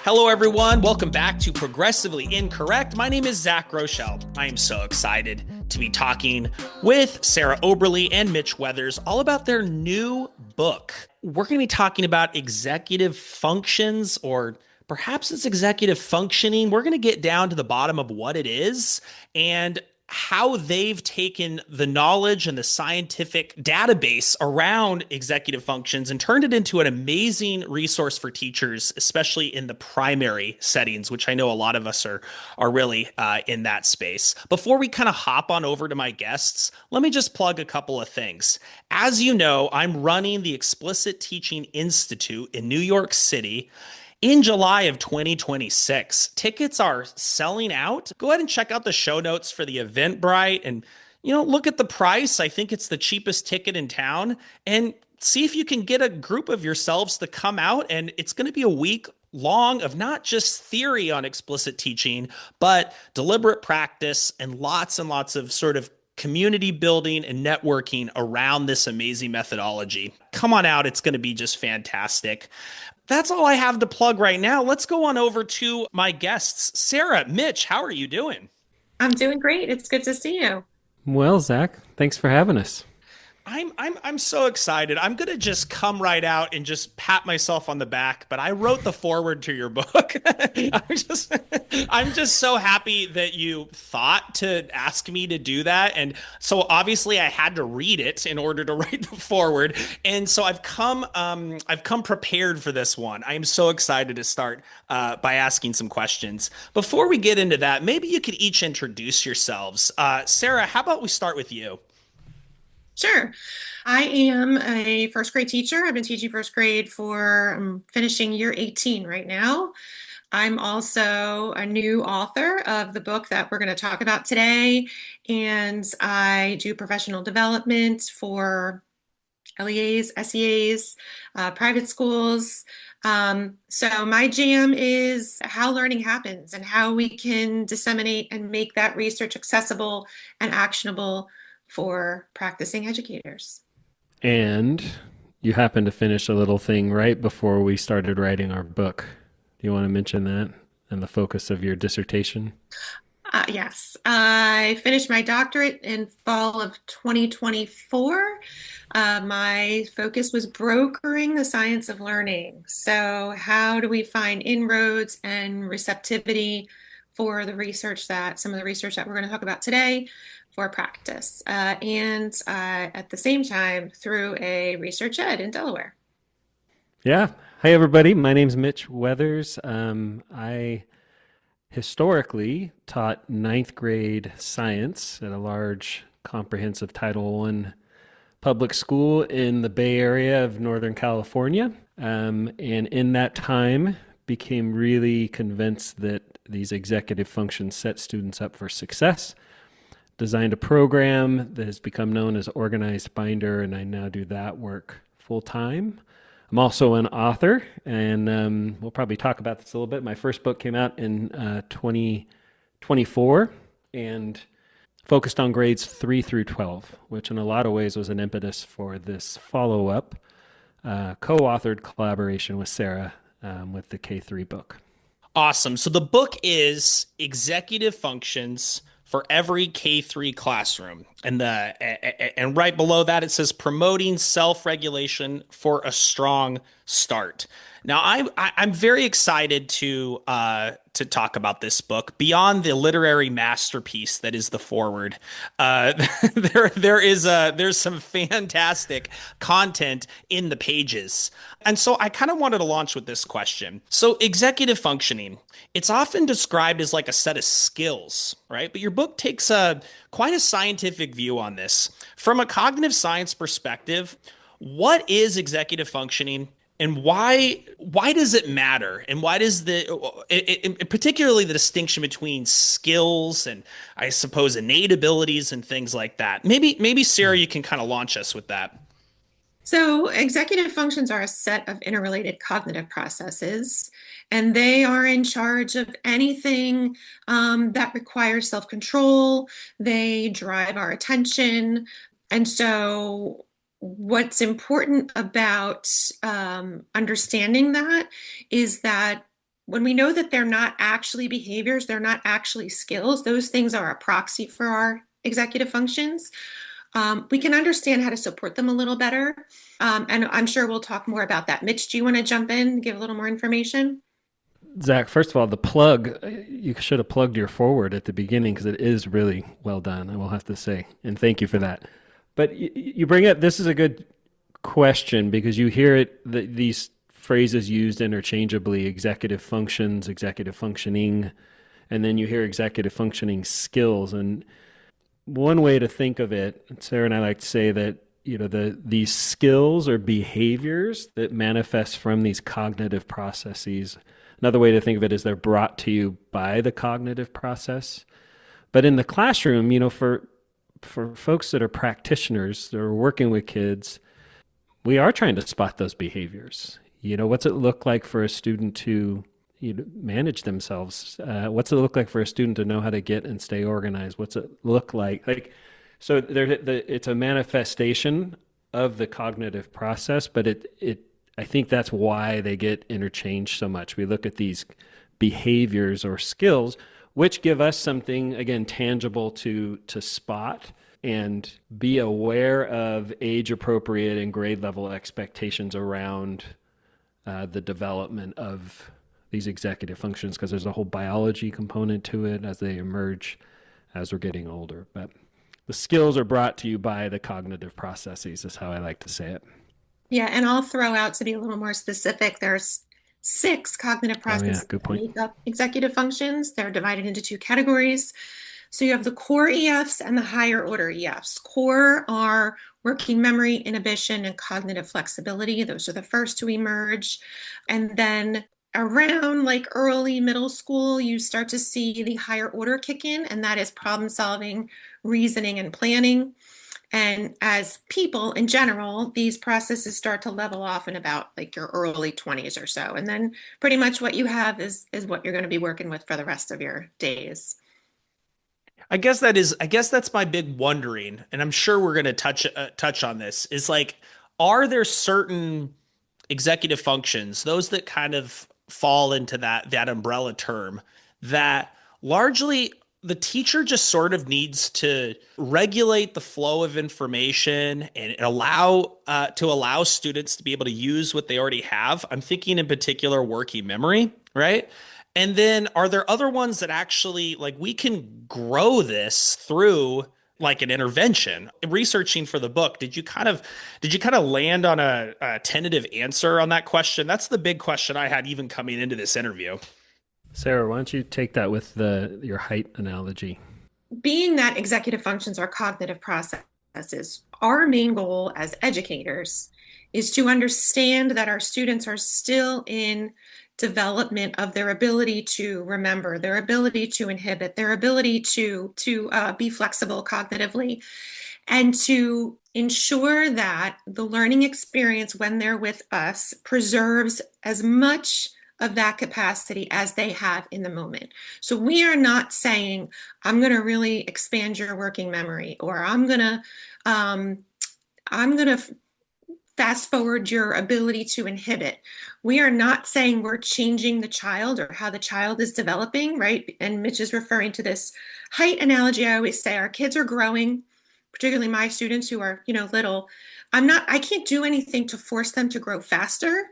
Hello, everyone. Welcome back to Progressively Incorrect. My name is Zach Groshell. I am so excited to be talking with Sarah Oberle and Mitch Weathers all about their new book. We're going to be talking about executive functions, or perhaps it's executive functioning. We're going to get down to the bottom of what it is and how they've taken the knowledge and the scientific database around executive functions and turned it into an amazing resource for teachers, especially in the primary settings, which I know a lot of us are really in that space. Before we kind of hop on over to my guests, let me just plug a couple of things. As you know, I'm running the Explicit Teaching Institute in New York City in July of 2026. Tickets are selling out. Go ahead and check out the show notes for the Eventbrite and, look at the price. I think it's the cheapest ticket in town, and see if you can get a group of yourselves to come out. And it's going to be a week long of not just theory on explicit teaching, but deliberate practice and lots of sort of community building and networking around this amazing methodology. Come on out. It's going to be just fantastic. That's all I have to plug right now. Let's go on over to my guests. Sarah, Mitch, how are you doing? I'm doing great. It's good to see you. Well, Zach, thanks for having us. I'm so excited. I'm gonna just come right out and just pat myself on the back. But I wrote the foreword to your book. I'm just so happy that you thought to ask me to do that. And so obviously I had to read it in order to write the foreword. And so I've come prepared for this one. I am so excited to start by asking some questions. Before we get into that, maybe you could each introduce yourselves. Sarah, how about we start with you? Sure. I am a first grade teacher. I've been teaching first grade for finishing year 18 right now. I'm also a new author of the book that we're going to talk about today, and I do professional development for LEAs, SEAs, private schools. So my jam is how learning happens and how we can disseminate and make that research accessible and actionable for practicing educators. And you happened to finish a little thing right before we started writing our book. Do you want to mention that and the focus of your dissertation? Yes, I finished my doctorate in fall of 2024. My focus was brokering the science of learning. So, how do we find inroads and receptivity for the research that some of the research that we're going to talk about today for practice? And at the same time, through a research ed in Delaware. Yeah. Hi, everybody. My name's Mitch Weathers. I historically taught ninth grade science at a large comprehensive Title I public school in the Bay Area of Northern California. And in that time, became really convinced that these executive functions set students up for success. Designed a program that has become known as Organized Binder, and I now do that work full time. I'm also an author, and we'll probably talk about this a little bit. My first book came out in 2024 and focused on grades 3 through 12, which in a lot of ways was an impetus for this follow-up co-authored collaboration with Sarah with the K-3 book. Awesome. So the book is Executive Functions for Every K-3 Classroom. And right below that, it says Promoting Self-Regulation for a Strong Start. Now, I'm very excited to talk about this book beyond the literary masterpiece that is the foreword. There's some fantastic content in the pages, and so I kind of wanted to launch with this question. So, executive functioning, it's often described as like a set of skills, right? But your book takes quite a scientific view on this. From a cognitive science perspective, what is executive functioning? And why does it matter? And why does particularly the distinction between skills and I suppose innate abilities and things like that? Maybe Sarah, you can kind of launch us with that. So, executive functions are a set of interrelated cognitive processes, and they are in charge of anything that requires self control. They drive our attention. And so, what's important about understanding that is that when we know that they're not actually behaviors, they're not actually skills, those things are a proxy for our executive functions. We can understand how to support them a little better. And I'm sure we'll talk more about that. Mitch, do you want to jump in and give a little more information? Zach, first of all, the plug, you should have plugged your forward at the beginning because it is really well done, I will have to say. And thank you for that. But you bring up, this is a good question because you hear these phrases used interchangeably: executive functions, executive functioning, and then you hear executive functioning skills. And one way to think of it, Sarah and I like to say that these skills or behaviors that manifest from these cognitive processes. Another way to think of it is they're brought to you by the cognitive process. But in the classroom, for folks that are practitioners that are working with kids, we are trying to spot those behaviors. What's it look like for a student to manage themselves? What's it look like for a student to know how to get and stay organized? What's it look like? So it's a manifestation of the cognitive process, but I think that's why they get interchanged so much. We look at these behaviors or skills, which give us something, again, tangible to spot and be aware of age-appropriate and grade-level expectations around the development of these executive functions, because there's a whole biology component to it as they emerge as we're getting older. But the skills are brought to you by the cognitive processes, is how I like to say it. Yeah, and I'll throw out, to be a little more specific, there's 6 cognitive Oh, yeah, processes good that point. make up executive functions. They're divided into 2 categories. So you have the core EFs and the higher order EFs. Core are working memory, inhibition, and cognitive flexibility. Those are the first to emerge. And then around like early middle school, you start to see the higher order kick in, and that is problem solving, reasoning, and planning. And as people in general, these processes start to level off in about like your early 20s or so. And then pretty much what you have is what you're going to be working with for the rest of your days. I guess that's my big wondering, and I'm sure we're going to touch on this, is like, are there certain executive functions, those that kind of fall into that umbrella term, that largely the teacher just sort of needs to regulate the flow of information and allow students to be able to use what they already have? I'm thinking in particular working memory, right? And then are there other ones that actually, like, we can grow this through like an intervention? Researching for the book, did you kind of land on a tentative answer on that question? That's the big question I had even coming into this interview. Sarah, why don't you take that with your height analogy? Being that executive functions are cognitive processes, our main goal as educators is to understand that our students are still in development of their ability to remember, their ability to inhibit, their ability to be flexible cognitively, and to ensure that the learning experience when they're with us preserves as much of that capacity as they have in the moment. So we are not saying, I'm going to really expand your working memory, or I'm going to fast forward your ability to inhibit. We are not saying we're changing the child or how the child is developing, right? And Mitch is referring to this height analogy. I always say our kids are growing, particularly my students who are, little. I can't do anything to force them to grow faster.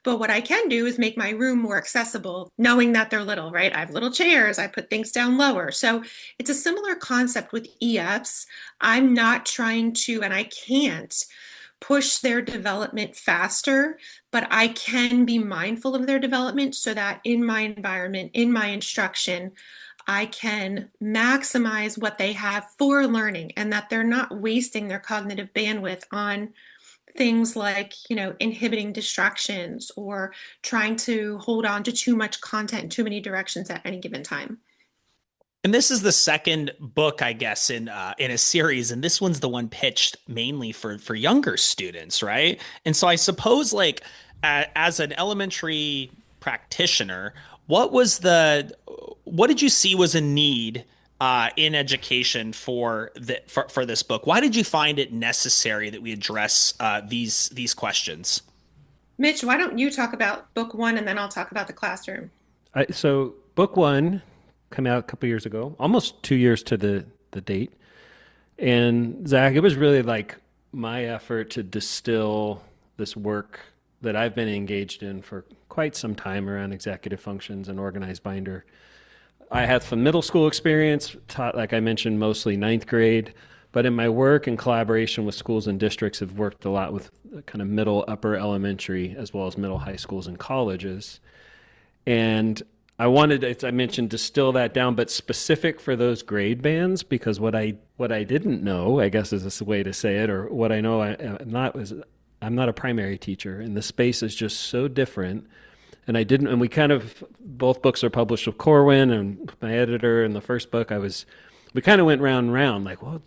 But what I can do is make my room more accessible, knowing that they're little, right? I have little chairs, I put things down lower. So it's a similar concept with EFs. I'm not trying to, and I can't push their development faster, but I can be mindful of their development so that in my environment, in my instruction, I can maximize what they have for learning, and that they're not wasting their cognitive bandwidth on things like, inhibiting distractions or trying to hold on to too much content in too many directions at any given time. And this is the second book, I guess, in a series, and this one's the one pitched mainly for younger students, right? And so I suppose, like, as an elementary practitioner, what did you see was a need in education for this book? Why did you find it necessary that we address these questions? Mitch, why don't you talk about book 1 and then I'll talk about the classroom? So book one came out a couple years ago, almost 2 years to the date. And Zach, it was really like my effort to distill this work that I've been engaged in for quite some time around executive functions and organized binder. I had some middle school experience, taught, like I mentioned, mostly ninth grade. But in my work and collaboration with schools and districts, have worked a lot with kind of middle, upper elementary, as well as middle high schools and colleges. And I wanted, as I mentioned, distill that down, but specific for those grade bands, because what I didn't know, I guess is this way to say it, or what I know I'm not was I'm not a primary teacher, and the space is just so different. And I didn't, and we kind of both books are published with Corwin, and my editor in the first book, we kind of went round and round, like, well,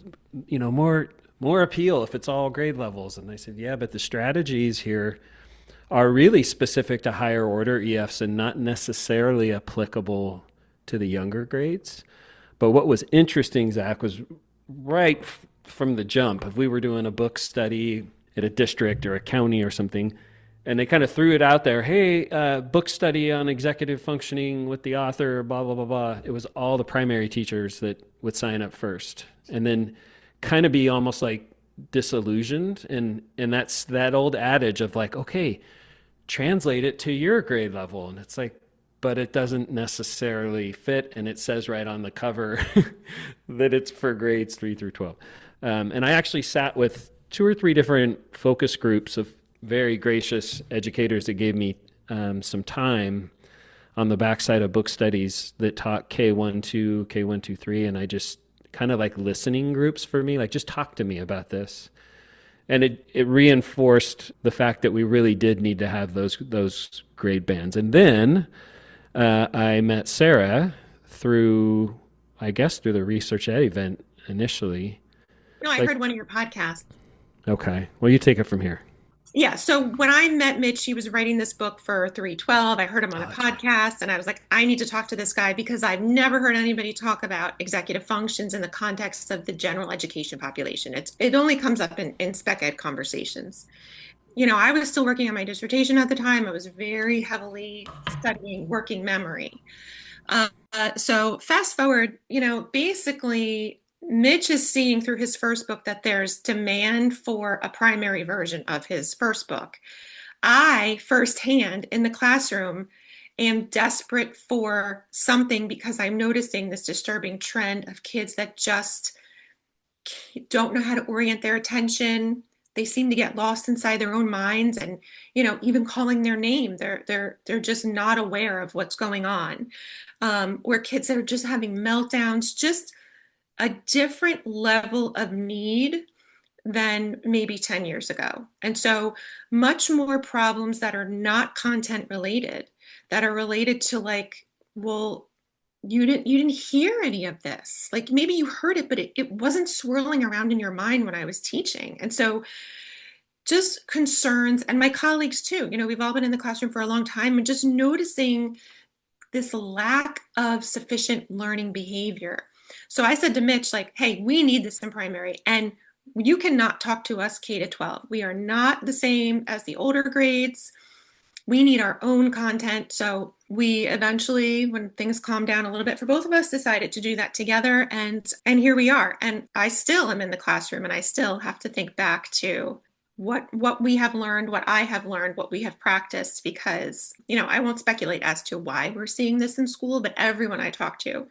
more appeal if it's all grade levels. And I said, yeah, but the strategies here are really specific to higher order EFs and not necessarily applicable to the younger grades. But what was interesting, Zach, was right from the jump, if we were doing a book study at a district or a county or something, and they kind of threw it out there, hey, book study on executive functioning with the author, blah, blah, blah, blah. It was all the primary teachers that would sign up first and then kind of be almost like disillusioned. And that's that old adage of like, okay, translate it to your grade level. And it's like, but it doesn't necessarily fit. And it says right on the cover that it's for grades 3 through 12. And I actually sat with 2 or 3 different focus groups of very gracious educators that gave me some time on the backside of book studies that taught K1-2, K1-2-3, and I just kind of like listening groups for me, like just talk to me about this. And it reinforced the fact that we really did need to have those grade bands. And then I met Sarah through the Research Ed event initially. No, I heard one of your podcasts. Okay. Well, you take it from here. Yeah. So when I met Mitch, he was writing this book for 312. I heard him on a podcast and I was like, I need to talk to this guy because I've never heard anybody talk about executive functions in the context of the general education population. It only comes up in spec ed conversations. I was still working on my dissertation at the time. I was very heavily studying working memory. So fast forward, basically Mitch is seeing through his first book that there's demand for a primary version of his first book. I firsthand in the classroom am desperate for something because I'm noticing this disturbing trend of kids that just don't know how to orient their attention. They seem to get lost inside their own minds and, even calling their name, they're just not aware of what's going on. Or kids that are just having meltdowns, just a different level of need than maybe 10 years ago. And so much more problems that are not content related, that are related to like, well, you didn't hear any of this. Like maybe you heard it, but it wasn't swirling around in your mind when I was teaching. And so just concerns, and my colleagues too, we've all been in the classroom for a long time and just noticing this lack of sufficient learning behavior. So I said to Mitch, like, hey, we need this in primary, and you cannot talk to us K-12. We are not the same as the older grades. We need our own content. So we eventually, when things calmed down a little bit for both of us, decided to do that together. And here we are. And I still am in the classroom and I still have to think back to what we have learned, what I have learned, what we have practiced, because, I won't speculate as to why we're seeing this in school, but everyone I talk to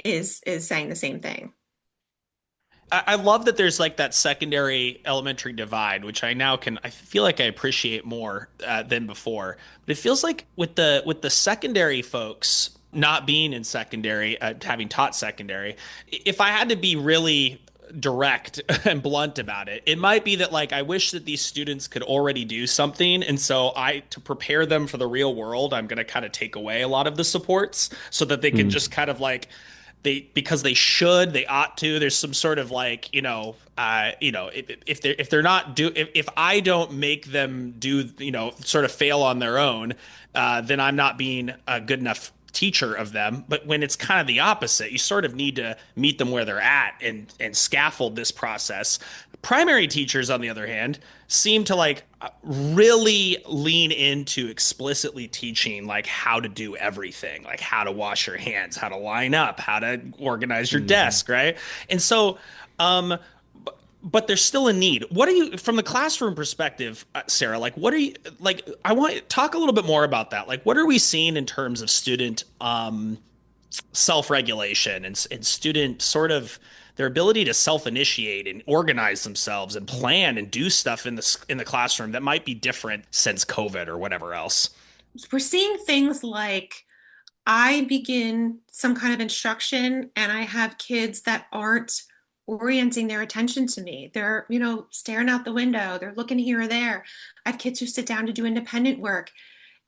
is saying the same thing. I love that there's like that secondary elementary divide, which I feel like I appreciate more than before. But it feels like with the secondary folks not being in secondary, having taught secondary, if I had to be really direct and blunt about it, it might be that like I wish that these students could already do something, and so to prepare them for the real world, I'm going to kind of take away a lot of the supports so that they can just kind of like because they ought to. There's some sort of like if they're not if I don't make them do sort of fail on their own, then I'm not being a good enough teacher of them. But when it's kind of the opposite, you sort of need to meet them where they're at and scaffold this process. Primary teachers, on the other hand, seem to like really lean into explicitly teaching like how to do everything, like how to wash your hands, how to line up, how to organize your Hmm. desk, right? And so, um, but there's still a need. What are you, from the classroom perspective, Sarah? Like, what are you like? I want to talk a little bit more about that. Like, what are we seeing in terms of student self-regulation and student sort of their ability to self-initiate and organize themselves and plan and do stuff in the classroom that might be different since COVID or whatever else. We're seeing things like I begin some kind of instruction and I have kids that aren't orienting their attention to me. They're, staring out the window, they're looking here or there. I have kids who sit down to do independent work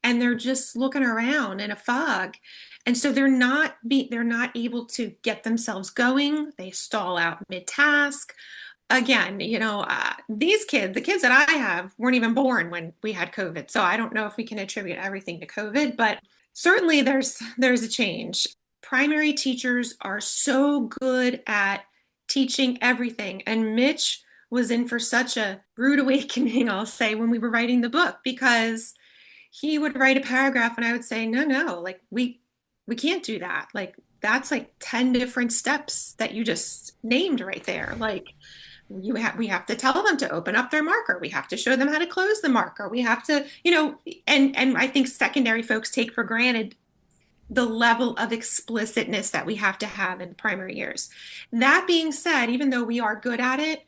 and they're just looking around in a fog. And so they're not able to get themselves going. They stall out mid-task. Again, the kids that I have weren't even born when we had COVID. So I don't know if we can attribute everything to COVID, but certainly there's a change. Primary teachers are so good at teaching everything. And Mitch was in for such a rude awakening, I'll say, when we were writing the book, because he would write a paragraph and I would say, no, no, like we can't do that. Like that's like 10 different steps that you just named right there. Like we have to tell them to open up their marker. We have to show them how to close the marker. We have to, and I think secondary folks take for granted the level of explicitness that we have to have in primary years. That being said, even though we are good at it,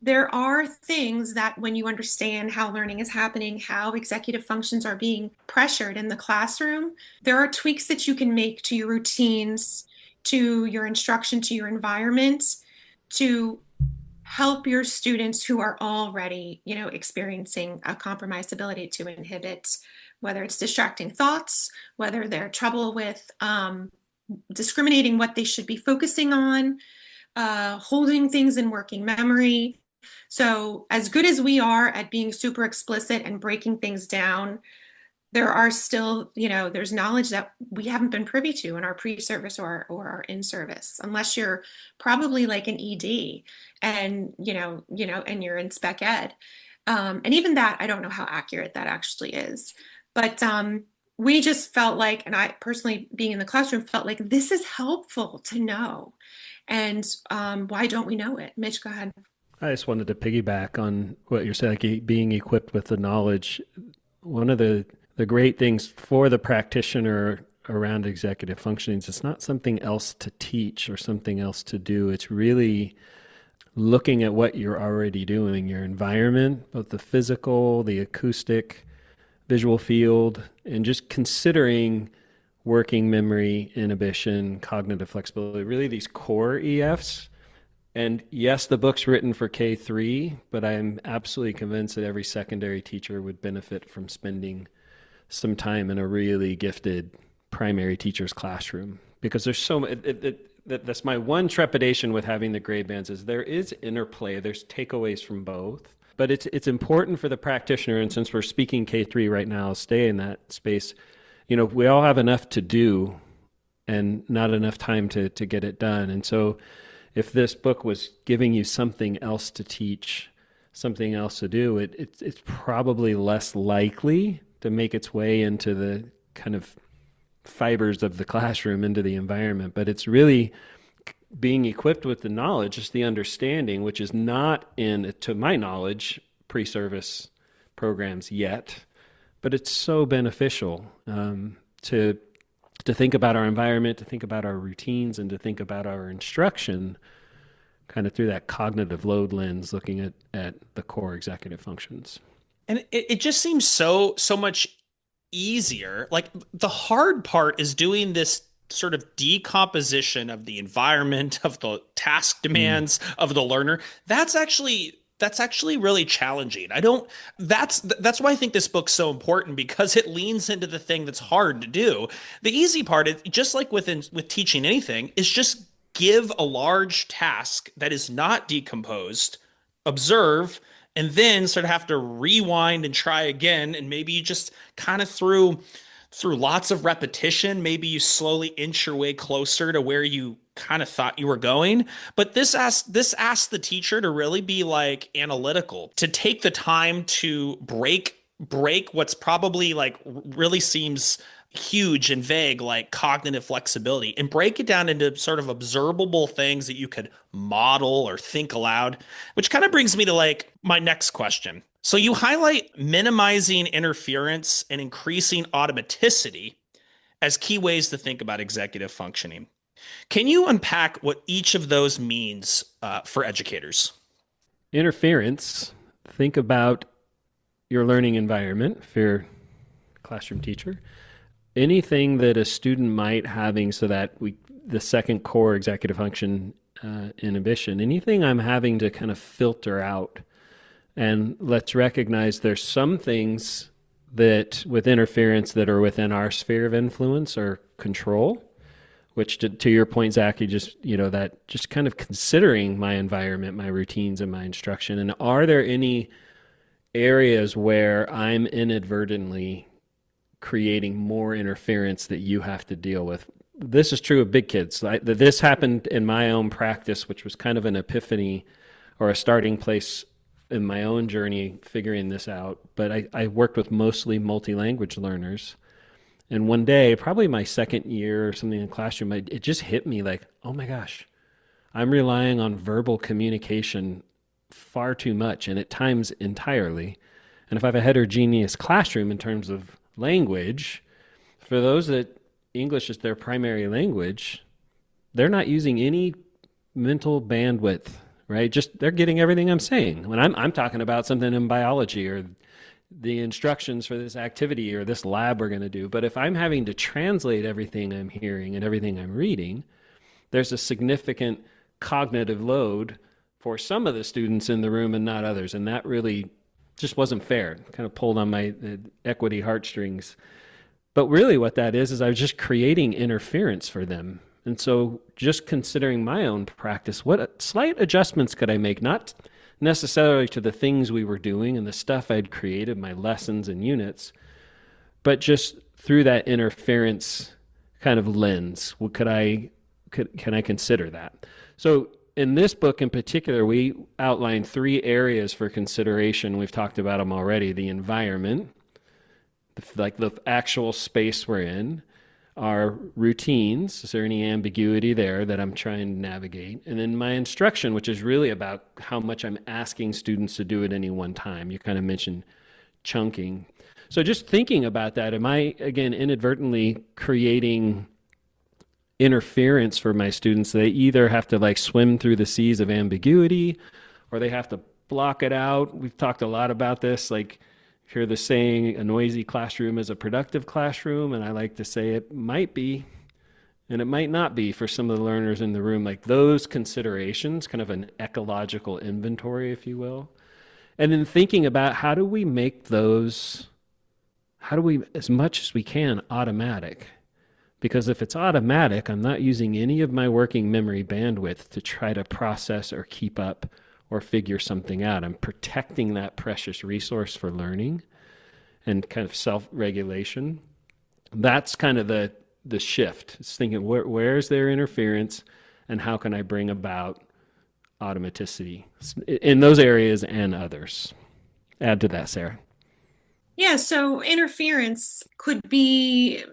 there are things that when you understand how learning is happening, how executive functions are being pressured in the classroom, there are tweaks that you can make to your routines, to your instruction, to your environment to help your students who are already, experiencing a compromised ability to inhibit, whether it's distracting thoughts, whether they're trouble with discriminating what they should be focusing on, holding things in working memory. So, as good as we are at being super explicit and breaking things down, there are still, there's knowledge that we haven't been privy to in our pre-service or our in-service, unless you're probably like an ED and, and you're in spec ed. And even that, I don't know how accurate that actually is. But we just felt like, and I personally being in the classroom felt like this is helpful to know. And why don't we know it? Mitch, go ahead. I just wanted to piggyback on what you're saying, like being equipped with the knowledge. One of the great things for the practitioner around executive functionings, it's not something else to teach or something else to do. It's really looking at what you're already doing, your environment, both the physical, the acoustic, visual field, and just considering working memory, inhibition, cognitive flexibility, really these core EFs. And yes, the book's written for K-3, but I'm absolutely convinced that every secondary teacher would benefit from spending some time in a really gifted primary teacher's classroom, because there's so much. That's my one trepidation with having the grade bands is there is interplay. There's takeaways from both, but it's important for the practitioner. And since we're speaking K-3 right now, stay in that space. We all have enough to do and not enough time to get it done. And so if this book was giving you something else to teach, something else to do, it's probably less likely to make its way into the kind of fibers of the classroom, into the environment. But it's really being equipped with the knowledge, just the understanding, which is not in, to my knowledge, pre-service programs yet. But it's so beneficial to think about our environment, to think about our routines, and to think about our instruction kind of through that cognitive load lens, looking at the core executive functions. And it just seems so much easier. Like the hard part is doing this sort of decomposition of the environment, of the task demands of the learner. That's actually really challenging. That's why I think this book's so important, because it leans into the thing that's hard to do. The easy part is just like with teaching anything, is just give a large task that is not decomposed, observe, and then sort of have to rewind and try again. And maybe you just kind of through through lots of repetition, maybe you slowly inch your way closer to where you kind of thought you were going. But this asks the teacher to really be like analytical, to take the time to break what's probably like really seems huge and vague, like cognitive flexibility, and break it down into sort of observable things that you could model or think aloud, which kind of brings me to like my next question. So you highlight minimizing interference and increasing automaticity as key ways to think about executive functioning. Can you unpack what each of those means for educators? Interference, think about your learning environment if you're a classroom teacher. Anything that a student might having so that the second core executive function inhibition, anything I'm having to kind of filter out. And let's recognize there's some things that with interference that are within our sphere of influence or control, which to your point, Zach, that just kind of considering my environment, my routines, and my instruction. And are there any areas where I'm inadvertently creating more interference that you have to deal with? This is true of big kids. This happened in my own practice, which was kind of an epiphany or a starting place in my own journey figuring this out. But I worked with mostly multi-language learners. And one day, probably my second year or something in the classroom, it just hit me like, oh my gosh, I'm relying on verbal communication far too much, and at times entirely. And if I have a heterogeneous classroom in terms of language, for those that English is their primary language, they're not using any mental bandwidth, right? Just they're getting everything I'm saying. When I'm talking about something in biology or the instructions for this activity or this lab we're going to do. But if I'm having to translate everything I'm hearing and everything I'm reading, there's a significant cognitive load for some of the students in the room and not others. And that really just wasn't fair. It kind of pulled on my equity heartstrings. But really what that is I was just creating interference for them. And so just considering my own practice, what slight adjustments could I make? Not necessarily to the things we were doing and the stuff I'd created, my lessons and units, but just through that interference kind of lens, can I consider that? So in this book in particular, we outline 3 areas for consideration. We've talked about them already: the environment, like the actual space we're in, our routines. Is there any ambiguity there that I'm trying to navigate? And then my instruction, which is really about how much I'm asking students to do at any one time. You kind of mentioned chunking. So just thinking about that, am I, again, inadvertently creating interference for my students? They either have to like swim through the seas of ambiguity or they have to block it out. We've talked a lot about this, like hear the saying, a noisy classroom is a productive classroom, and I like to say it might be, and it might not be for some of the learners in the room, like those considerations, kind of an ecological inventory, if you will. And then thinking about how do we make those, as much as we can, automatic? Because if it's automatic, I'm not using any of my working memory bandwidth to try to process or keep up or figure something out. I'm protecting that precious resource for learning and kind of self-regulation. That's kind of the shift. It's thinking, where's there interference and how can I bring about automaticity in those areas and others? Add to that, Sarah. Yeah, so interference could be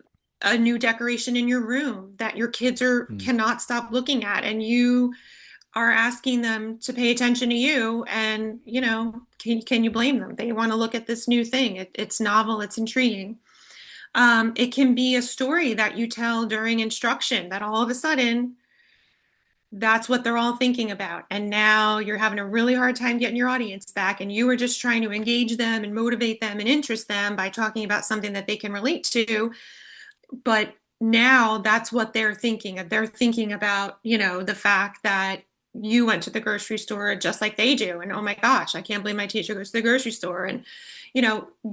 a new decoration in your room that your kids cannot stop looking at, and you are asking them to pay attention to you, and can you blame them? They want to look at this new thing. It's novel, it's intriguing. It can be a story that you tell during instruction that all of a sudden that's what they're all thinking about, and now you're having a really hard time getting your audience back, and you were just trying to engage them and motivate them and interest them by talking about something that they can relate to, but now that's what they're thinking of. They're thinking about the fact that you went to the grocery store just like they do. And oh my gosh, I can't believe my teacher goes to the grocery store. And,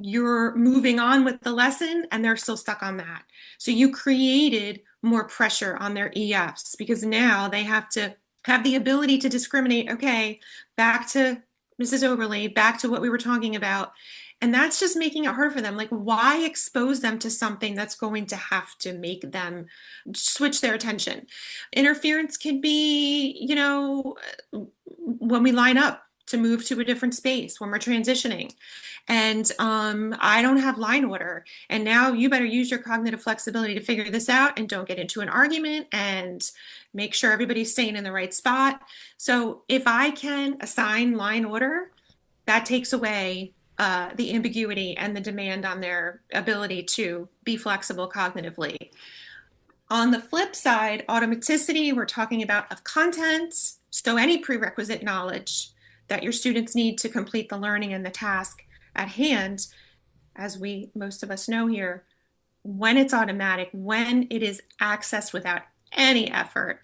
you're moving on with the lesson and they're still stuck on that. So you created more pressure on their EFs because now they have to have the ability to discriminate. Okay, back to Mrs. Oberle, back to what we were talking about. And that's just making it hard for them. Like, why expose them to something that's going to have to make them switch their attention? Interference can be, when we line up to move to a different space, when we're transitioning. And I don't have line order. And now you better use your cognitive flexibility to figure this out and don't get into an argument and make sure everybody's staying in the right spot. So if I can assign line order, that takes away the ambiguity and the demand on their ability to be flexible cognitively. On the flip side, automaticity, we're talking about of content. So any prerequisite knowledge that your students need to complete the learning and the task at hand, as most of us know here, when it's automatic, when it is accessed without any effort,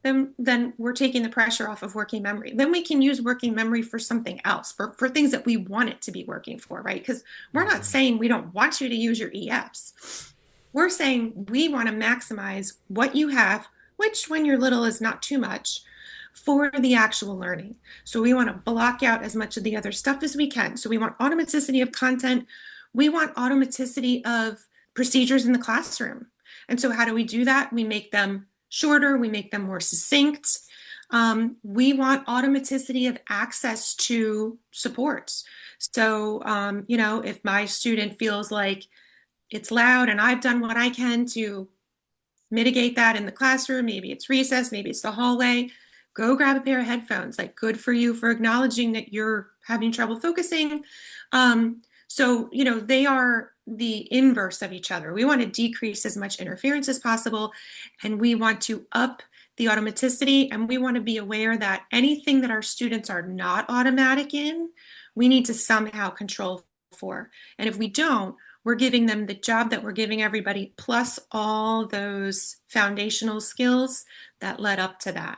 then we're taking the pressure off of working memory. Then we can use working memory for something else, for things that we want it to be working for, right? Because we're not saying we don't want you to use your EFs. We're saying we want to maximize what you have, which when you're little is not too much, for the actual learning. So we want to block out as much of the other stuff as we can. So we want automaticity of content. We want automaticity of procedures in the classroom. And so how do we do that? We make them shorter. We make them more succinct. We want automaticity of access to supports. So, if my student feels like it's loud and I've done what I can to mitigate that in the classroom, maybe it's recess, maybe it's the hallway, go grab a pair of headphones. Like, good for you for acknowledging that you're having trouble focusing. They are the inverse of each other. We want to decrease as much interference as possible, and we want to up the automaticity, and we want to be aware that anything that our students are not automatic in, we need to somehow control for. And if we don't, we're giving them the job that we're giving everybody, plus all those foundational skills that led up to that.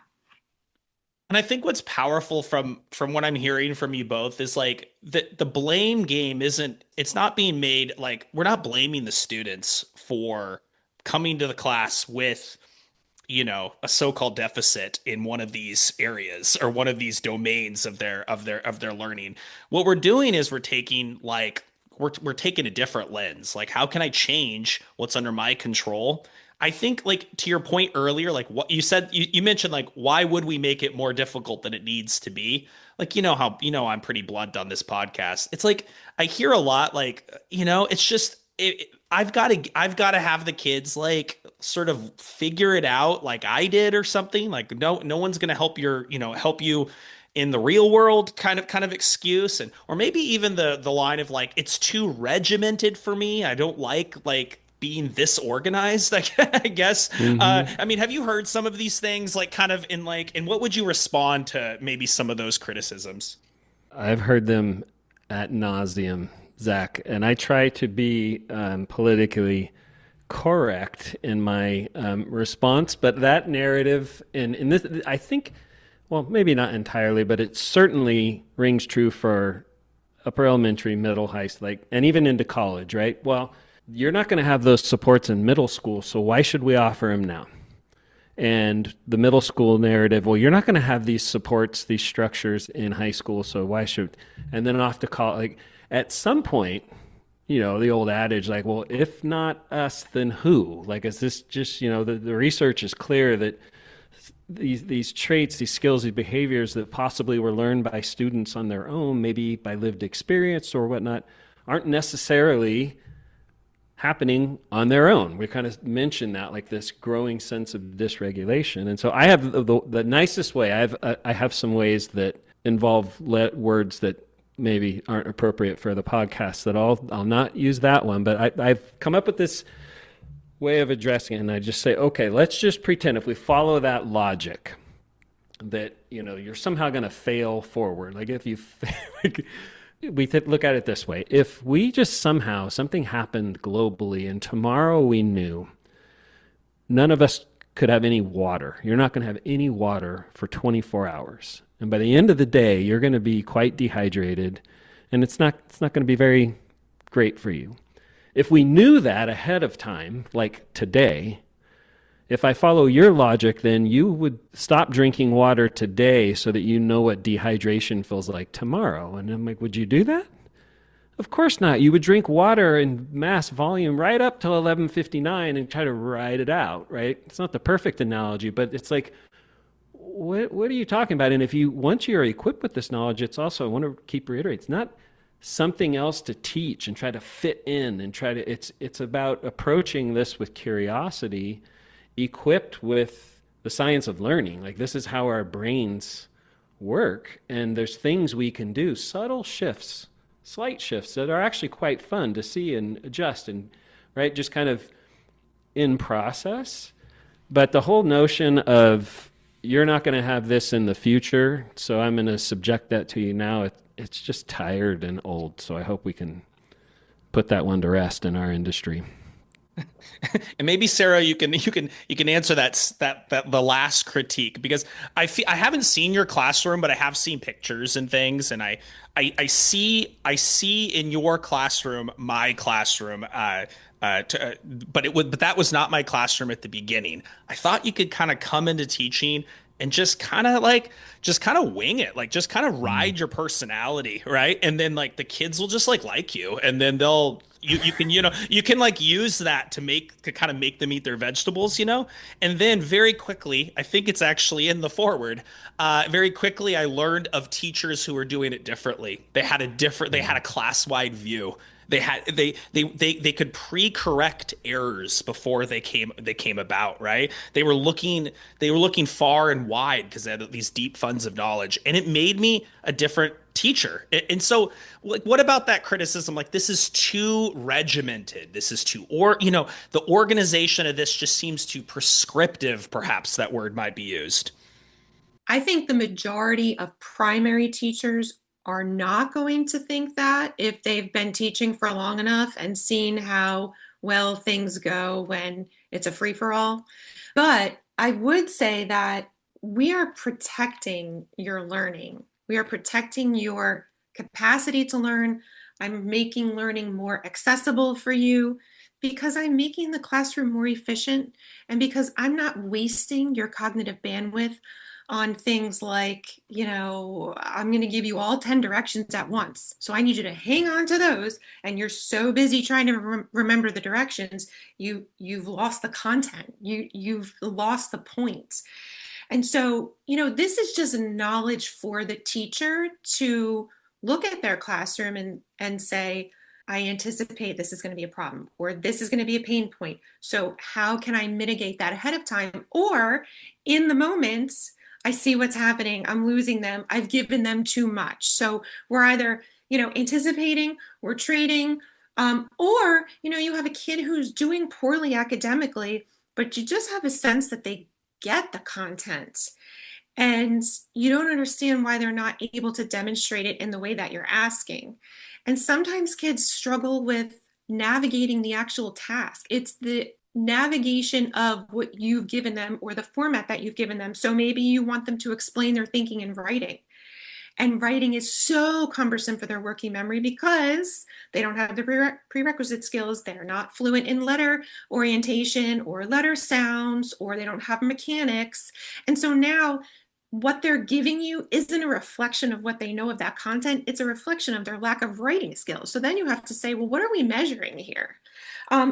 And I think what's powerful from what I'm hearing from you both is like the blame game it's not being made, like, we're not blaming the students for coming to the class with, a so-called deficit in one of these areas or one of these domains of their learning. What we're doing is we're taking a different lens. Like, how can I change what's under my control? I think, like, to your point earlier, like what you said, you mentioned, like, why would we make it more difficult than it needs to be? Like, I'm pretty blunt on this podcast. It's like, I hear a lot, like, it's just, I've got to have the kids, like, sort of figure it out like I did or something. Like, no one's going to help help you in the real world kind of excuse. And, or maybe even the line of, like, it's too regimented for me. I don't like being this organized, I guess. Mm-hmm. Have you heard some of these things, like, kind of and what would you respond to maybe some of those criticisms? I've heard them ad nauseum, Zach, and I try to be politically correct in my response, but that narrative, and in this, I think, well, maybe not entirely, but it certainly rings true for upper elementary, middle, high, and even into college, right? Well, you're not going to have those supports in middle school, so why should we offer them now? And the middle school narrative, well, you're not going to have these supports, these structures in high school, so why should? And then off to college. Like, at some point, the old adage, like, well, if not us, then who? Like, is this just, the research is clear that these traits, these skills, these behaviors that possibly were learned by students on their own, maybe by lived experience or whatnot, aren't necessarily happening on their own. We kind of mentioned that, like, this growing sense of dysregulation. And so I have the nicest way. I have some ways that involve words that maybe aren't appropriate for the podcast that I'll not use that one, but I've come up with this way of addressing it. And I just say, okay, let's just pretend if we follow that logic that, you're somehow going to fail forward. Like, if you look at it this way. If we just somehow, something happened globally and tomorrow we knew none of us could have any water. You're not going to have any water for 24 hours. And by the end of the day, you're going to be quite dehydrated, and it's not going to be very great for you. If we knew that ahead of time, like today, if I follow your logic, then you would stop drinking water today so that you know what dehydration feels like tomorrow. And I'm like, would you do that? Of course not. You would drink water in mass volume right up till 11:59 and try to ride it out, right? It's not the perfect analogy, but it's like, what are you talking about? And if you once you're equipped with this knowledge, it's also, I want to keep reiterating, it's not something else to teach and try to fit in and try to it's about approaching this with curiosity, equipped with the science of learning. Like, this is how our brains work, and there's things we can do, subtle shifts, slight shifts that are actually quite fun to see and adjust and, right, just kind of in process. But the whole notion of you're not going to have this in the future, so I'm going to subject that to you now, it's just tired and old. So I hope we can put that one to rest in our industry. And maybe Sarah, you can answer that the last critique, because I haven't seen your classroom, but I have seen pictures and things, and I see in your classroom my classroom. But that was not my classroom at the beginning. I thought you could kind of come into teaching and just kind of wing it, like just kind of ride your personality, right? And then like the kids will just like you, and then you can like use that to kind of make them eat their vegetables, and then very quickly, I think it's actually in the forward, very quickly I learned of teachers who were doing it differently. They had a class-wide view. They could pre-correct errors before they came about, right? They were looking far and wide because they had these deep funds of knowledge, and it made me a different teacher. And so, like, what about that criticism? Like, this is too regimented. This is too, or the organization of this just seems too prescriptive. Perhaps that word might be used. I think the majority of primary teachers are not going to think that if they've been teaching for long enough and seen how well things go when it's a free-for-all. But I would say that we are protecting your learning. We are protecting your capacity to learn. I'm making learning more accessible for you because I'm making the classroom more efficient, and because I'm not wasting your cognitive bandwidth on things like, I'm going to give you all 10 directions at once. So I need you to hang on to those. And you're so busy trying to remember the directions, you've lost the content. You've lost the point. And so, this is just knowledge for the teacher to look at their classroom and say, I anticipate this is going to be a problem, or this is going to be a pain point. So how can I mitigate that ahead of time? Or in the moment, I see what's happening. I'm losing them. I've given them too much. So we're either, anticipating, we're treating, or, you have a kid who's doing poorly academically, but you just have a sense that they get the content. And you don't understand why they're not able to demonstrate it in the way that you're asking. And sometimes kids struggle with navigating the actual task. It's the navigation of what you've given them or the format that you've given them. So maybe you want them to explain their thinking in writing. And writing is so cumbersome for their working memory because they don't have the prerequisite skills. They're not fluent in letter orientation or letter sounds, or they don't have mechanics. And so now what they're giving you isn't a reflection of what they know of that content. It's a reflection of their lack of writing skills. So then you have to say, well, what are we measuring here?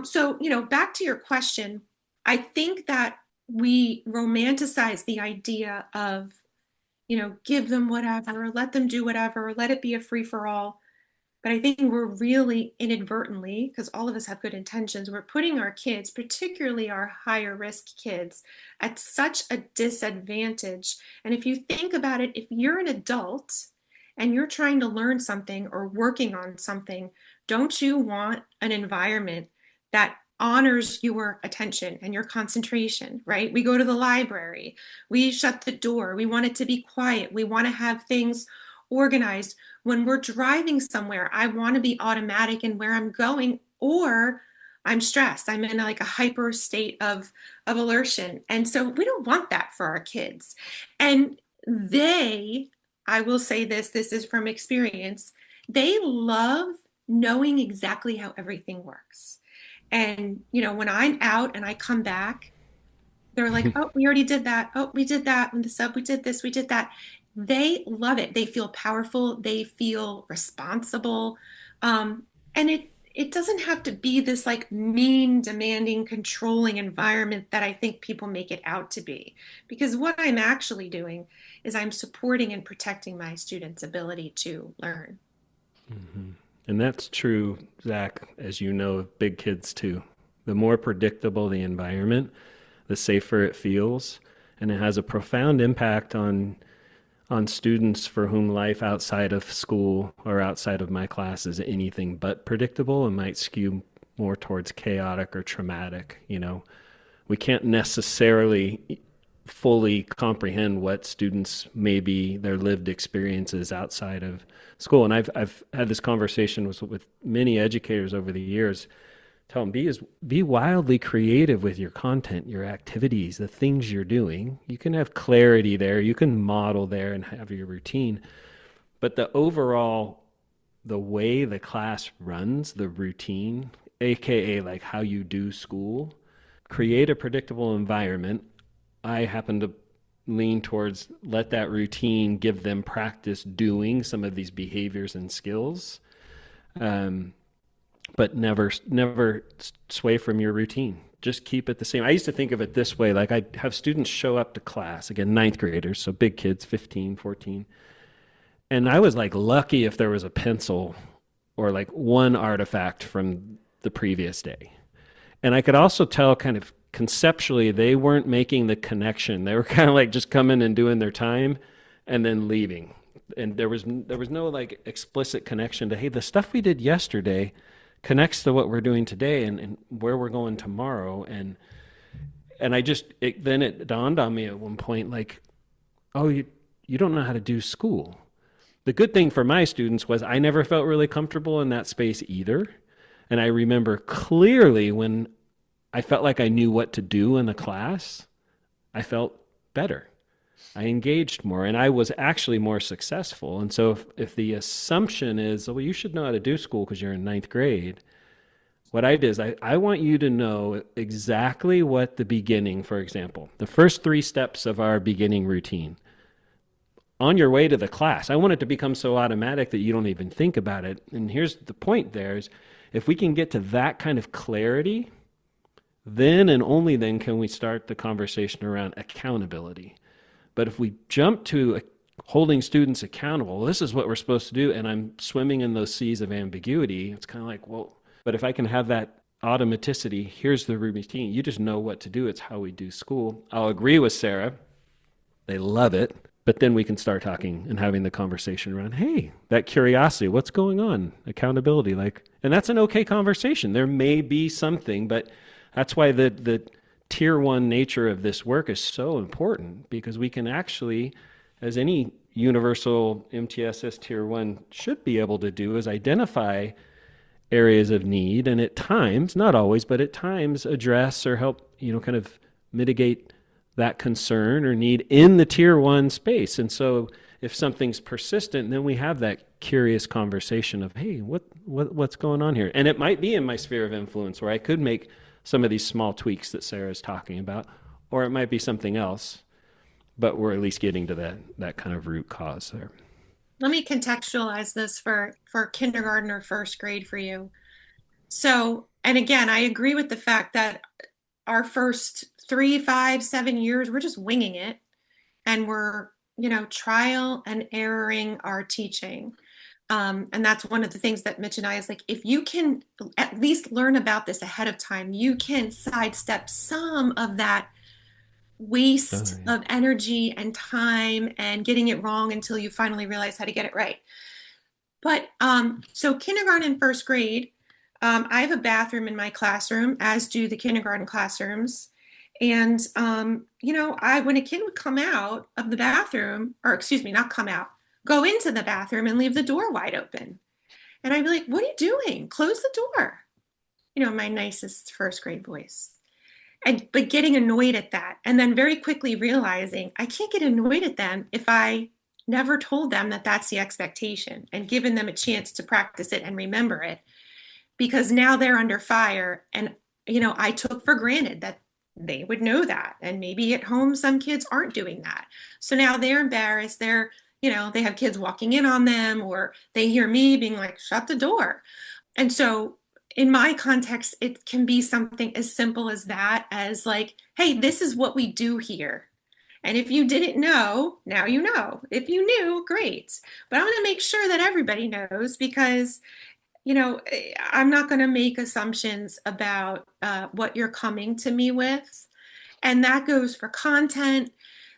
So, back to your question, I think that we romanticize the idea of, give them whatever, let them do whatever, let it be a free for all. But I think we're really inadvertently, because all of us have good intentions, we're putting our kids, particularly our higher risk kids, at such a disadvantage. And if you think about it, if you're an adult and you're trying to learn something or working on something, don't you want an environment that honors your attention and your concentration, right? We go to the library, we shut the door, we want it to be quiet, we want to have things organized. When we're driving somewhere, I want to be automatic in where I'm going, or I'm stressed. I'm in like a hyper state of alertion. And so we don't want that for our kids. And I will say this is from experience, they love knowing exactly how everything works. And, when I'm out and I come back, They're like, oh, we already did that. Oh, we did that. In the sub, we did this, we did that. They love it. They feel powerful. They feel responsible. And it doesn't have to be this like mean, demanding, controlling environment that I think people make it out to be. Because what I'm actually doing is I'm supporting and protecting my students' ability to learn. Hmm. And that's true, Zach, as you know, of big kids too. The more predictable the environment, the safer it feels, and it has a profound impact on students for whom life outside of school or outside of my class is anything but predictable and might skew more towards chaotic or traumatic. We can't necessarily fully comprehend what students maybe their lived experiences outside of school. And I've had this conversation with many educators over the years. Tell them be wildly creative with your content, your activities, the things you're doing. You can have clarity there, you can model there and have your routine. But the way the class runs, the routine, aka like how you do school, create a predictable environment. I happen to lean towards let that routine give them practice doing some of these behaviors and skills. Um, but never sway from your routine. Just keep it the same. I used to think of it this way. Like, I have students show up to class, again, ninth graders, so big kids, 15, 14. And I was like lucky if there was a pencil or like one artifact from the previous day. And I could also tell kind of conceptually they weren't making the connection. They were kind of like just coming and doing their time and then leaving. And there was no like explicit connection to, hey, the stuff we did yesterday connects to what we're doing today and where we're going tomorrow. And then it dawned on me at one point, like, oh, you don't know how to do school. The good thing for my students was I never felt really comfortable in that space either. And I remember clearly when I felt like I knew what to do in the class, I felt better. I engaged more and I was actually more successful. And so if the assumption is, well, you should know how to do school because you're in ninth grade, what I did is I want you to know exactly what the beginning, for example, the first 3 steps of our beginning routine on your way to the class. I want it to become so automatic that you don't even think about it. And here's the point there is if we can get to that kind of clarity, then and only then can we start the conversation around accountability. But if we jump to holding students accountable, well, this is what we're supposed to do, and I'm swimming in those seas of ambiguity, it's kind of like, well, but if I can have that automaticity, here's the routine. You just know what to do. It's how we do school. I'll agree with Sarah. They love it. But then we can start talking and having the conversation around, hey, that curiosity, what's going on? Accountability, and that's an okay conversation. There may be something, but that's why the tier 1 nature of this work is so important, because we can actually, as any universal MTSS tier 1 should be able to do, is identify areas of need and at times, not always, but at times address or help, kind of mitigate that concern or need in the tier 1 space. And so if something's persistent, then we have that curious conversation of, hey, what's going on here? And it might be in my sphere of influence where I could make some of these small tweaks that Sarah's talking about, or it might be something else, but we're at least getting to that kind of root cause there. Let me contextualize this for kindergarten or first grade for you. So, and again, I agree with the fact that our first 3, 5, 7 years, we're just winging it. And we're, trial and erroring our teaching. And that's one of the things that Mitch and I is like, if you can at least learn about this ahead of time, you can sidestep some of that waste of energy and time and getting it wrong until you finally realize how to get it right. But so kindergarten and first grade, I have a bathroom in my classroom, as do the kindergarten classrooms. And, when a kid would come out of the bathroom, or excuse me, not come out, go into the bathroom and leave the door wide open. And I'd be like, what are you doing? Close the door. My nicest first grade voice. But getting annoyed at that. And then very quickly realizing I can't get annoyed at them if I never told them that that's the expectation and given them a chance to practice it and remember it, because now they're under fire. And, I took for granted that they would know that. And maybe at home, some kids aren't doing that. So now they're embarrassed. They have kids walking in on them, or they hear me being like, shut the door. And so in my context, it can be something as simple as that, as like, hey, this is what we do here. And if you didn't know, now you know. If you knew, great. But I want to make sure that everybody knows, because I'm not going to make assumptions about what you're coming to me with. And that goes for content,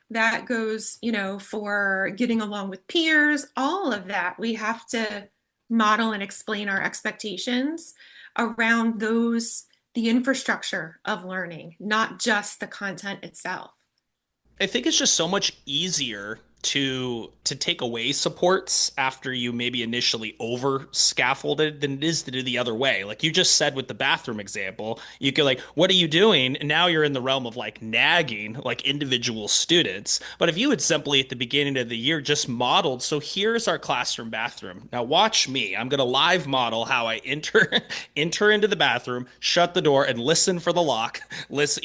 that goes, for getting along with peers, all of that. We have to model and explain our expectations around the infrastructure of learning, not just the content itself. I think it's just so much easier to take away supports after you maybe initially over scaffolded than it is to do the other way. Like you just said with the bathroom example, you could like, what are you doing? And now you're in the realm of like nagging like individual students. But if you had simply at the beginning of the year just modeled, so here's our classroom bathroom. Now watch me. I'm gonna live model how I enter enter into the bathroom, shut the door, and listen for the lock. Listen,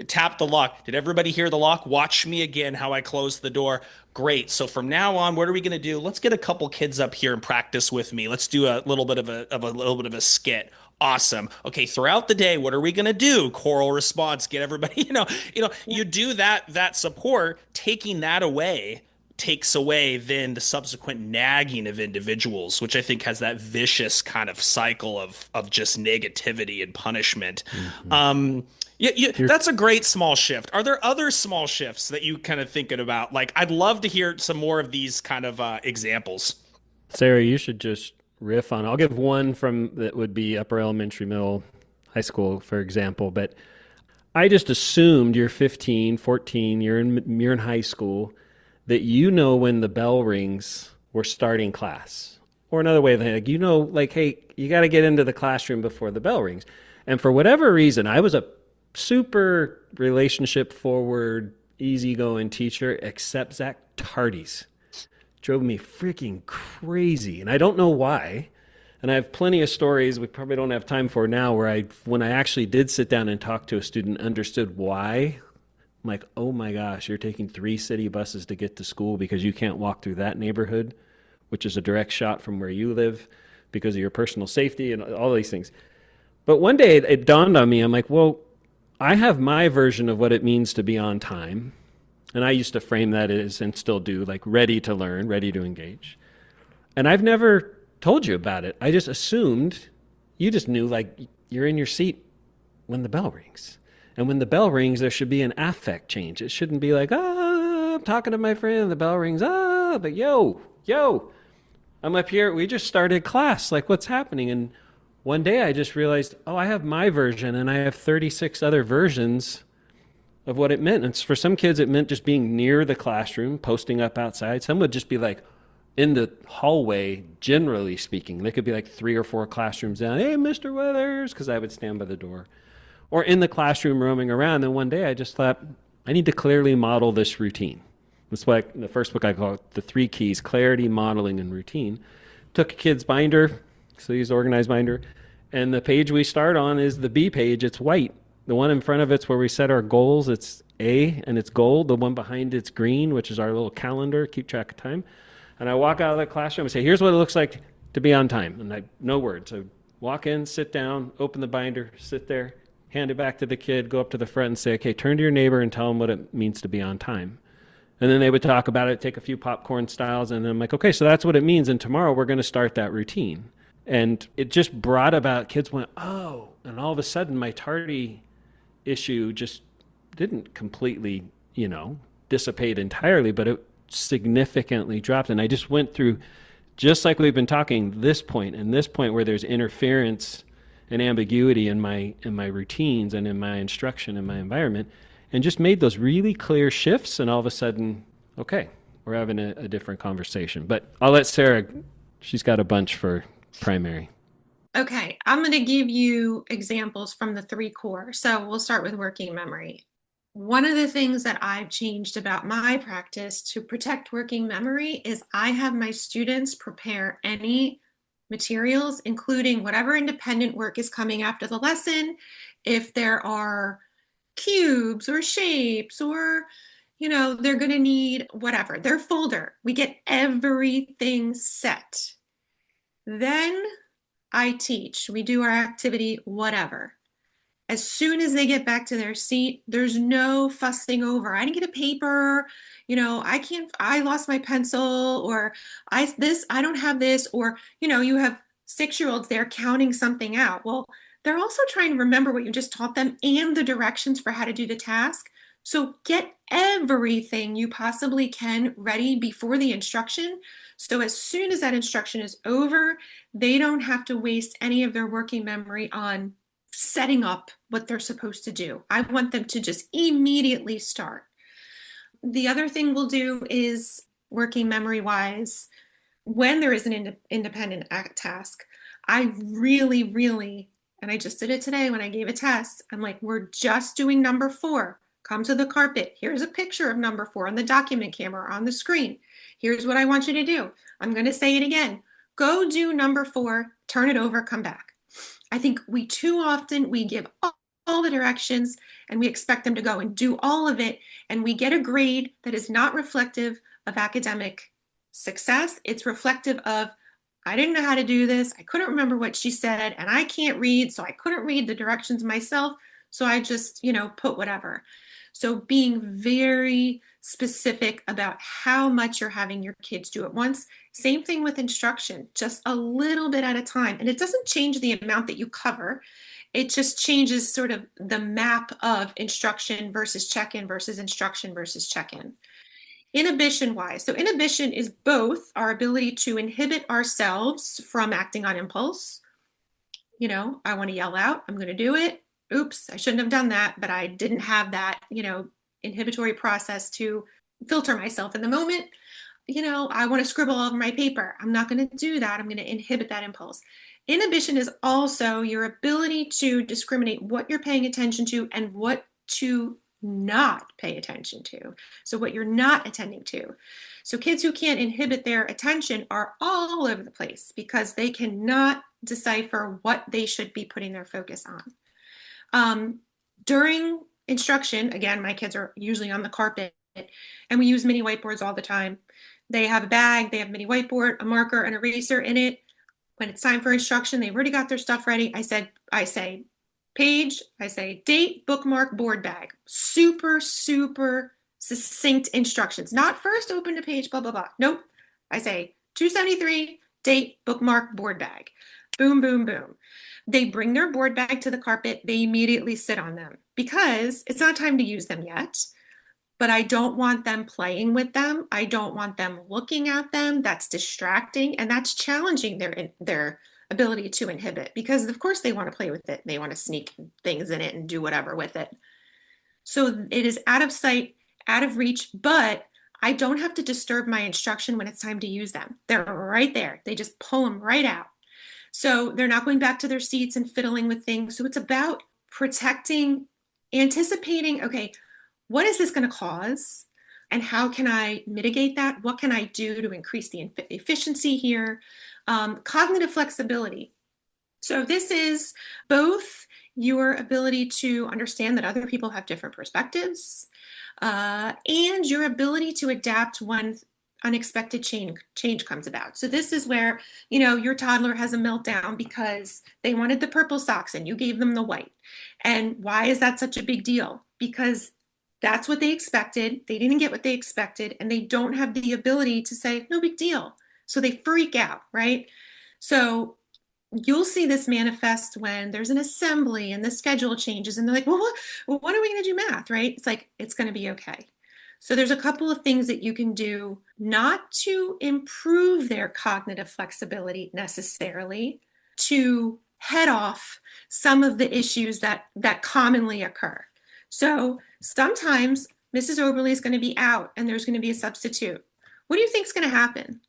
tap the lock. Did everybody hear the lock? Watch me again how I close the door. Great. So from now on, what are we going to do? Let's get a couple kids up here and practice with me. Let's do a little bit of a skit. Awesome. Okay, throughout the day, what are we going to do? Choral response. Get everybody, you do that support, taking that away takes away then the subsequent nagging of individuals, which I think has that vicious kind of cycle of just negativity and punishment. Yeah, that's a great small shift. Are there other small shifts that you kind of thinking about? Like, I'd love to hear some more of these kind of examples. Sarah, you should just riff on. I'll give one from that would be upper elementary, middle, high school, for example. But I just assumed you're 15, 14, you're in high school, that when the bell rings, we're starting class. Or another way of thinking, like, hey, you got to get into the classroom before the bell rings. And for whatever reason, I was a super relationship forward, easygoing teacher, except Zach Tardy's. Drove me freaking crazy. And I don't know why. And I have plenty of stories we probably don't have time for now where when I actually did sit down and talk to a student, understood why. I'm like, oh my gosh, you're taking 3 city buses to get to school because you can't walk through that neighborhood, which is a direct shot from where you live because of your personal safety and all these things. But one day it dawned on me, I'm like, well, I have my version of what it means to be on time. And I used to frame that as, and still do, like ready to learn, ready to engage. And I've never told you about it. I just assumed you just knew, like, you're in your seat when the bell rings. And when the bell rings, there should be an affect change. It shouldn't be like, I'm talking to my friend, the bell rings, but yo, I'm up here. We just started class. Like, what's happening? And one day I just realized, I have my version and I have 36 other versions of what it meant. And for some kids, it meant just being near the classroom, posting up outside. Some would just be like in the hallway, generally speaking. They could be like 3 or 4 classrooms down. Hey, Mr. Weathers, because I would stand by the door. Or in the classroom roaming around. And one day I just thought, I need to clearly model this routine. That's why the first book I call it the 3 keys: clarity, modeling, and routine. Took a kid's binder, so they use organized binder. And the page we start on is the B page. It's white. The one in front of it's where we set our goals. It's A and it's gold. The one behind it's green, which is our little calendar, keep track of time. And I walk out of the classroom and say, here's what it looks like to be on time. And no words. So walk in, sit down, open the binder, sit there, hand it back to the kid, go up to the front and say, okay, turn to your neighbor and tell them what it means to be on time. And then they would talk about it, take a few popcorn styles, and then I'm like, okay, so that's what it means. And tomorrow we're going to start that routine. And it just brought about, kids went, oh, and all of a sudden my tardy issue just didn't completely, dissipate entirely, but it significantly dropped. And I just went through, just like we've been talking, this point and this point where there's interference and ambiguity in my routines and in my instruction and my environment, and just made those really clear shifts. And all of a sudden, okay, we're having a different conversation. But I'll let Sarah, she's got a bunch for primary. Okay, I'm going to give you examples from the 3 core. So we'll start with working memory. One of the things that I've changed about my practice to protect working memory is I have my students prepare any materials, including whatever independent work is coming after the lesson. If there are cubes or shapes, or, they're going to need whatever, their folder. We get everything set. Then I teach. We do our activity, whatever. As soon as they get back to their seat, there's no fussing over. I didn't get a paper, I lost my pencil, or I don't have this, or, you have 6-year-olds there counting something out. Well, they're also trying to remember what you just taught them and the directions for how to do the task. So get everything you possibly can ready before the instruction. So as soon as that instruction is over, they don't have to waste any of their working memory on setting up what they're supposed to do. I want them to just immediately start. The other thing we'll do is, working memory wise, when there is an independent task, I really, and I just did it today when I gave a test, I'm like, we're just doing number 4. Come to the carpet. Here's a picture of number 4 on the document camera on the screen. Here's what I want you to do. I'm going to say it again. Go do number 4, turn it over, come back. I think we too often, we give all the directions and we expect them to go and do all of it, and we get a grade that is not reflective of academic success. It's reflective of, I didn't know how to do this, I couldn't remember what she said, and I can't read, so I couldn't read the directions myself, so I just, put whatever. So being very specific about how much you're having your kids do at once. Same thing with instruction, just a little bit at a time. And it doesn't change the amount that you cover. It just changes sort of the map of instruction versus check-in versus instruction versus check-in. Inhibition wise. So inhibition is both our ability to inhibit ourselves from acting on impulse. I want to yell out, I'm going to do it. Oops, I shouldn't have done that, but I didn't have that, inhibitory process to filter myself in the moment. I want to scribble all over my paper. I'm not going to do that. I'm going to inhibit that impulse. Inhibition is also your ability to discriminate what you're paying attention to and what to not pay attention to. So what you're not attending to. So kids who can't inhibit their attention are all over the place because they cannot decipher what they should be putting their focus on. During instruction, again, my kids are usually on the carpet, and we use mini whiteboards all the time. They have a bag, they have a mini whiteboard, a marker, an eraser in it. When it's time for instruction, they've already got their stuff ready. I say page, I say date, bookmark, board bag. Super succinct instructions. Not first open to page, blah, blah, blah. Nope. I say 273, date, bookmark, board bag. Boom, boom, boom. They bring their board bag to the carpet. They immediately sit on them because it's not time to use them yet. But I don't want them playing with them. I don't want them looking at them. That's distracting, and that's challenging their ability to inhibit, because of course they want to play with it. They want to sneak things in it and do whatever with it. So it is out of sight, out of reach, but I don't have to disturb my instruction when it's time to use them. They're right there. They just pull them right out. So they're not going back to their seats and fiddling with things. So it's about protecting, anticipating, okay, what is this going to cause? And how can I mitigate that? What can I do to increase the efficiency here? Cognitive flexibility. So this is both your ability to understand that other people have different perspectives, and your ability to adapt when unexpected change comes about. So this is where, your toddler has a meltdown because they wanted the purple socks and you gave them the white. And why is that such a big deal? Because that's what they expected. They didn't get what they expected, and they don't have the ability to say, no big deal. So they freak out, right? So you'll see this manifest when there's an assembly and the schedule changes and they're like, well, what are we going to do math, right? It's like, it's going to be okay. So there's a couple of things that you can do not to improve their cognitive flexibility necessarily, to head off some of the issues that commonly occur. So sometimes Mrs. Oberle is going to be out and there's going to be a substitute. What do you think is going to happen?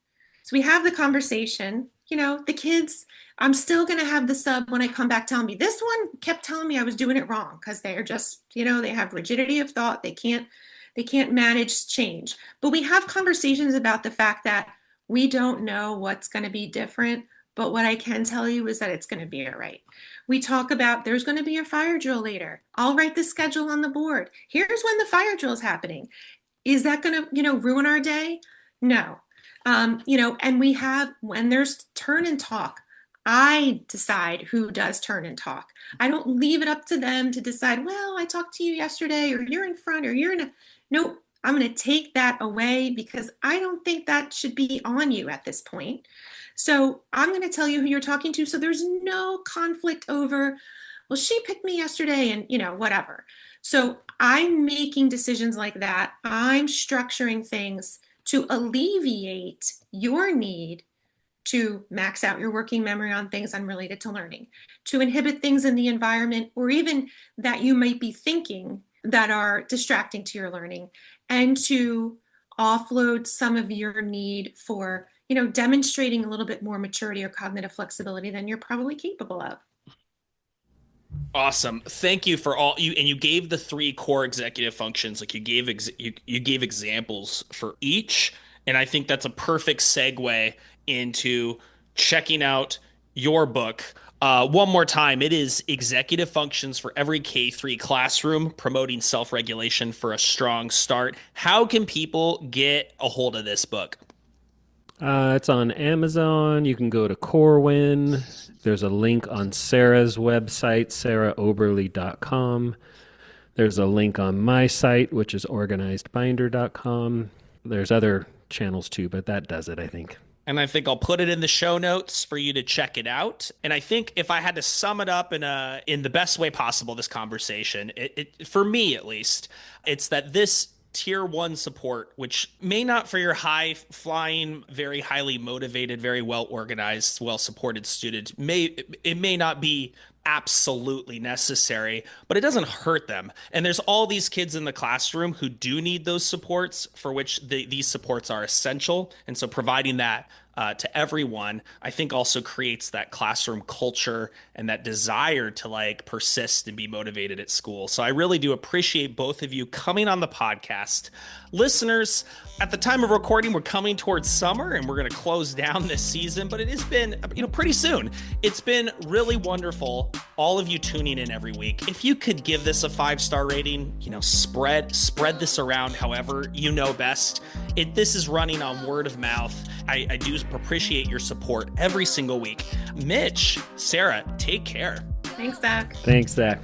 So we have the conversation, the kids, I'm still going to have the sub when I come back telling me, this one kept telling me I was doing it wrong, because they're just, they have rigidity of thought. They can't manage change. But we have conversations about the fact that we don't know what's going to be different, But what I can tell you is that it's going to be all right. We talk about there's going to be a fire drill later. I'll write the schedule on the board. Here's when the fire drill is happening. Is that going to, ruin our day? No. And we have, when there's turn and talk, I decide who does turn and talk. I don't leave it up to them to decide, well, I talked to you yesterday, or you're in front, or you're in a, nope. I'm going to take that away because I don't think that should be on you at this point. So I'm going to tell you who you're talking to. So there's no conflict over, well, she picked me yesterday and, whatever. So I'm making decisions like that. I'm structuring things to alleviate your need to max out your working memory on things unrelated to learning, to inhibit things in the environment, or even that you might be thinking that are distracting to your learning, and to offload some of your need for, demonstrating a little bit more maturity or cognitive flexibility than you're probably capable of. Awesome. Thank you for all you gave the three core executive functions. Like you gave examples for each. And I think that's a perfect segue into checking out your book. One more time, it is Executive Functions for Every K-3 Classroom, Promoting Self-Regulation for a Strong Start. How can people get a hold of this book? It's on Amazon. You can go to Corwin. There's a link on Sarah's website, sarahoberle.com. There's a link on my site, which is organizedbinder.com. There's other channels too, but that does it, I think. And I think I'll put it in the show notes for you to check it out. And I think if I had to sum it up in the best way possible, this conversation, it for me at least, it's that this tier 1 support, which may not for your high flying, very highly motivated, very well organized, well supported student, it may not be absolutely necessary, but it doesn't hurt them. And there's all these kids in the classroom who do need those supports, for which these supports are essential. And so providing that to everyone, I think also creates that classroom culture and that desire to persist and be motivated at school. So I really do appreciate both of you coming on the podcast. Listeners, at the time of recording, we're coming towards summer and we're going to close down this season, but it has been, pretty soon. It's been really wonderful, all of you tuning in every week. If you could give this a 5-star rating, spread this around however you know best. This is running on word of mouth. I do appreciate your support every single week. Mitch, Sarah, take care. Thanks, Zach. Thanks, Zach.